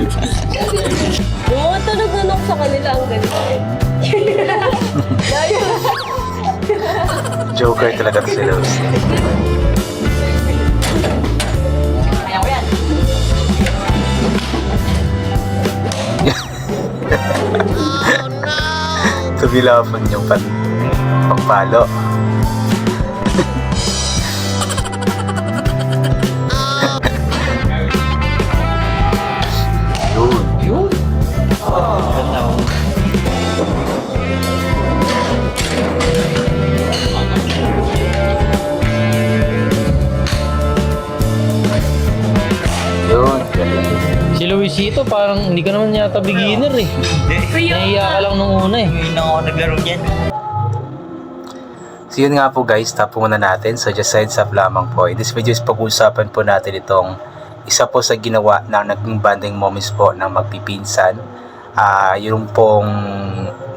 Yung mga tunog-tunog sa kanila ang ganda eh. Layo. Joker talaga to si Luz. Tumilapan yung pagpalo. Yun. Yun, galing. Si Luisito parang hindi ka naman yata beginner eh. Nahiya ka lang nung una eh. Hindi na ako naglaro dyan. So yun nga po guys, stop muna natin. So just heads up lamang po. In this video is pag-uusapan po natin itong isa po sa ginawa ng naging bonding moments po ng magpipinsan. Yung pong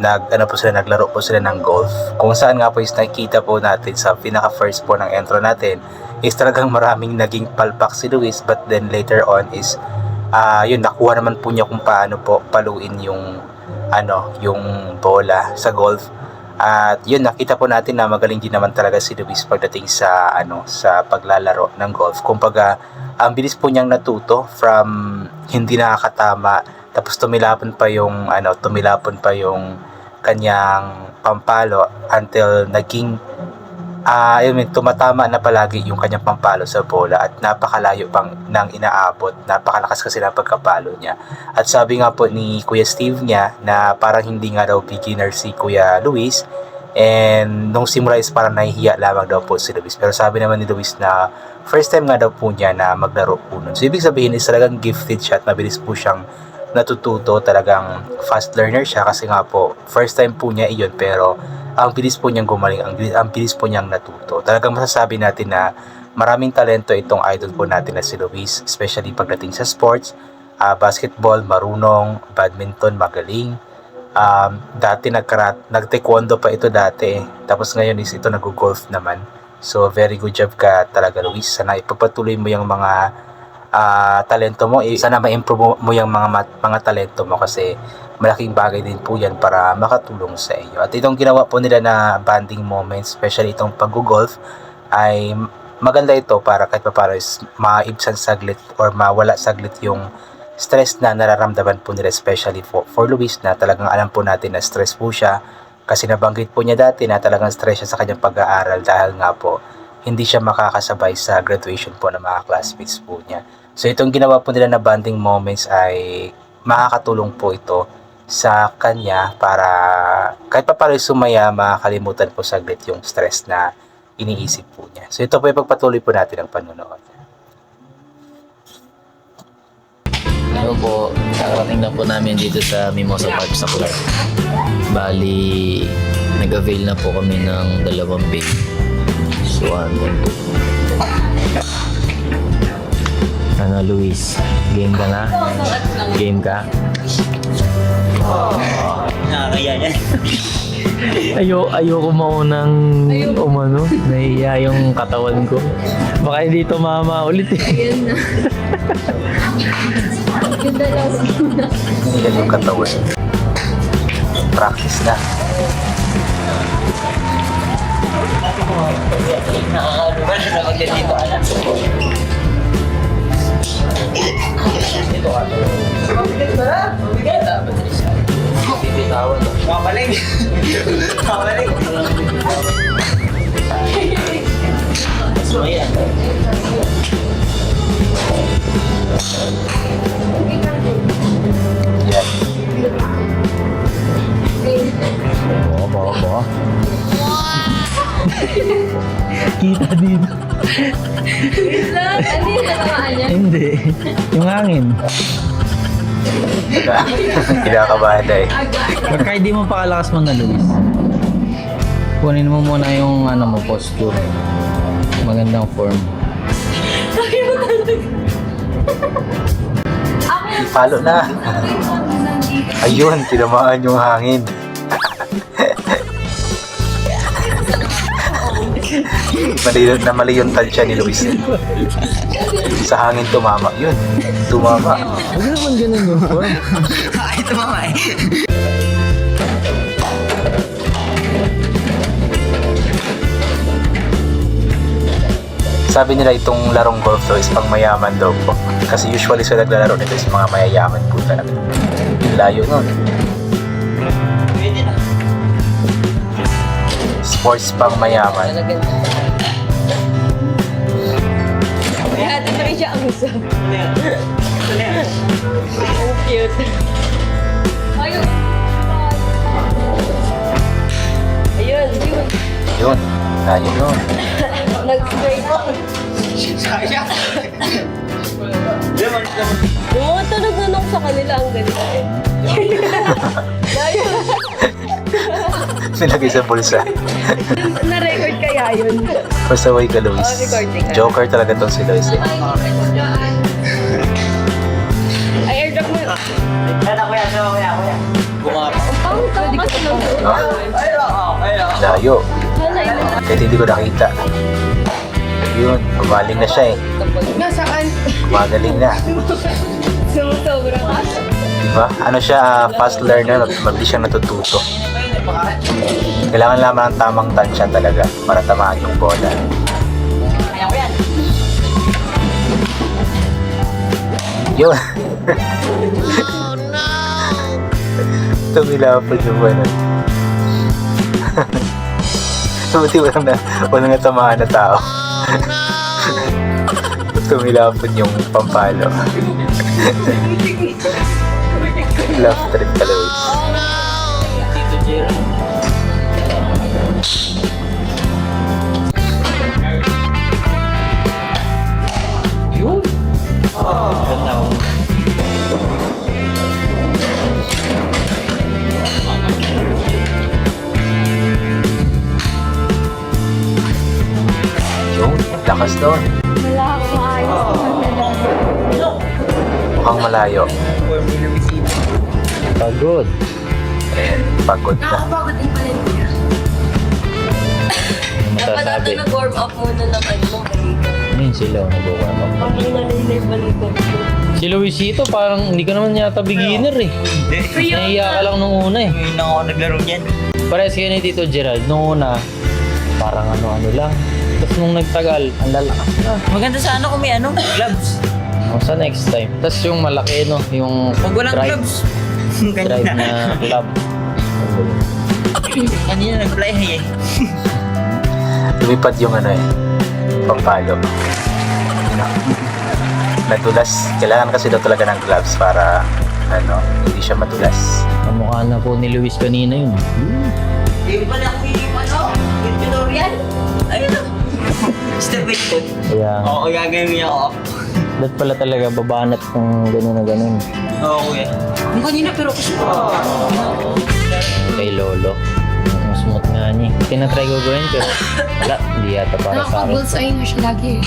naglaro po sila ng golf. Kung saan nga po is nakikita po natin sa pinaka first po ng intro natin is talagang maraming naging palpak si Luis, but then later on is yun, nakuha naman po niya kung paano po paluin yung yung bola sa golf. At yun, nakita po natin na magaling din naman talaga si Luis pagdating sa sa paglalaro ng golf. Kumbaga, ang bilis po niyang natuto from hindi nakakatama, tapos tumilapon pa yung kanyang pampalo until naging tumatama na palagi yung kanyang pampalo sa bola at napakalayo pang nang inaabot. Napakalakas kasi ng pagkapalo niya. At sabi nga po ni Kuya Steve niya na parang hindi nga daw beginner si Kuya Luis, and nung simula is parang nahihiya lamang daw po si Luis. Pero sabi naman ni Luis na first time nga daw po niya na maglaro po nun. So ibig sabihin is talagang gifted siya at mabilis po siyang natututo. Talagang fast learner siya kasi nga po first time po niya iyon, pero ang bilis po niyang gumaling, ang bilis po niyang natuto. Talagang masasabi natin na maraming talento itong idol po natin na si Luis, especially pagdating sa sports. Basketball, marunong, badminton, magaling. Dati nag-taekwondo pa ito dati. Tapos ngayon is ito nag-golf naman. So very good job ka talaga, Luis. Sana ipagpatuloy mo yung mga talento mo. Sana ma-improve mo yung mga talento mo kasi malaking bagay din po yan para makatulong sa iyo. At itong ginawa po nila na bonding moments, especially itong pag-golf, ay maganda ito para kahit pa paano is maibsan saglit or mawala saglit yung stress na nararamdaman po nila, especially for Luis na talagang alam po natin na stress po siya kasi nabanggit po niya dati na talagang stress siya sa kanyang pag-aaral dahil nga po hindi siya makakasabay sa graduation po ng mga classmates po niya. So itong ginawa po nila na bonding moments ay makakatulong po ito sa kanya para kahit pa paano sumaya, makakalimutan po saglit yung stress na iniisip po niya. So ito po yung pagpatuloy po natin ang panunood. Ano po, nakarating na po namin dito sa Mimosa Park sa Clark. Bali, nag-avail na po kami ng 2 bay. So, ano, Luis? Game ka na? Game ka? Nakakaya yan. Ayoko maunang umano. Nahiya yung katawan ko. Baka hindi tumama ulit eh. Ayun na. Ganda lang. Yan yung katawan. Practice na. Nakakaluman na magdadito ka na. Ito ka. Mabigat ba? Mabigat. Bibitawan. Mamaling. Mamaling. So ayan. Yan. Bawa. Kita din. Lang, ano yung natamaan niya? Hindi. Yung hangin. Kinakabahan na eh. Pagka hindi mo pakalakas mga Luis, kunin mo muna yung posture. Magandang form. Palo na. Ayun, tinamaan yung hangin. Mali yung tansya ni Luis. Sa hangin tumama. Yun, tumama. Huwag naman ganun yung form. Ito mama eh. Sabi nila itong larong golf daw is pang mayaman daw po. Kasi usually sa naglalaro nito is mga mayayaman po talaga. Yung layo nun. Pwede na. Sports pang mayaman. Kaya ate pa rin siya ang gusto. Ano yan? Ano yan? Ang cute. Ayun. Ayun, yun. Yun, layo nun. Nag-straight. Sayang. Naman. Yung mga tunog sa kanila ang ganito eh. Ayun. Nilagay sa bulsa. Na-record kaya yun. Pasaway ka, Luis. Oh, recording ka. Joker talaga tong si Luis eh. Ay, airdrop mo yun. Ano kuya? Ano kuya? Bumaba. Ang pwede kasi lang doon. Ay, oo. Ay, oo. Layo. Hala, yun. Kahit hindi ko nakita. Yun, gumaling na siya eh. Nasaan? Gumagaling na. Sobrang asa. Diba? Ano siya, fast learner, mabilis siyang natututo. Kailangan lamang ng tamang tansya talaga para tamaan yung bola. Kaya ko yan. Yun. Tumilapad yung ano. Buti walang natamaan na tao. Tumilapad yung pampalo. Love trip ka, Luis. Tito Jero. Yun. Ganda ko. Yung lakas doon. Wala akong maayos. Mukhang malayo. Pagod. Ayan, pagod na. Nakakapagod din pala niya. Ano Dapat masasabi? natin nag-warm up muna ng ano mo kay Ayun sila, nag-warm up. Pag inalilay balikan ko. Si Luisito parang hindi ka naman yata beginner eh. Hindi. Nahiya ka lang nung una eh. Ngayon lang ako naglaro niyan. Parehas kayo ni Tito Gerald. Nung una, parang ano-ano lang. Tapos nung nagtagal, ang lalakas na. Maganda sana kung may ano, gloves. O, sa next time. Tapos yung malaki no, yung Pag walang drive, gloves. drive Kanina. na club. Kanina nag-fly high eh. Lumipad yung ano eh, pampalo. Nadulas. Kailangan kasi daw talaga ng gloves para ano, hindi siya madulas. Kamukha na po ni Luis kanina yun. Di ba na ako yung ano? Yung tutorial? Ayun o. Step by step. Kaya, Oo, gagawin niya ako. ba't pala talaga babanat kung gano'n na gano'n. Oo, kuya. Yung kanina pero kasi Kay Lolo. Ang smooth nga niya. Tinatry ko gawin pero wala, hindi yata para sa akin. Nakaka-bullseye na siya lagi eh.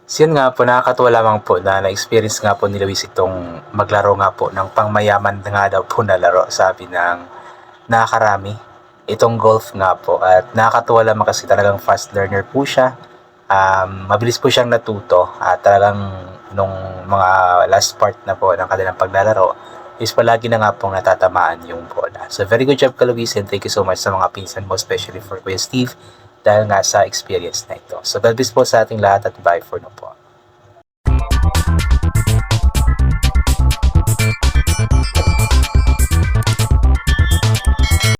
So yun nga po, nakakatuwa lamang po na na-experience nga po ni Luis itong maglaro nga po ng pangmayaman na nga daw po na laro, sabi ng nakakarami. Itong golf nga po, at nakakatuwa lamang kasi talagang fast learner po siya. Mabilis po siyang natuto at talagang nung mga last part na po ng kanilang paglalaro is palagi na nga pong natatamaan yung bola. So very good job ka, Luis, and thank you so much sa mga pinsan mo, especially for Kuya Steve, dahil nga sa experience na ito. So God bless po sa ating lahat at bye for now po.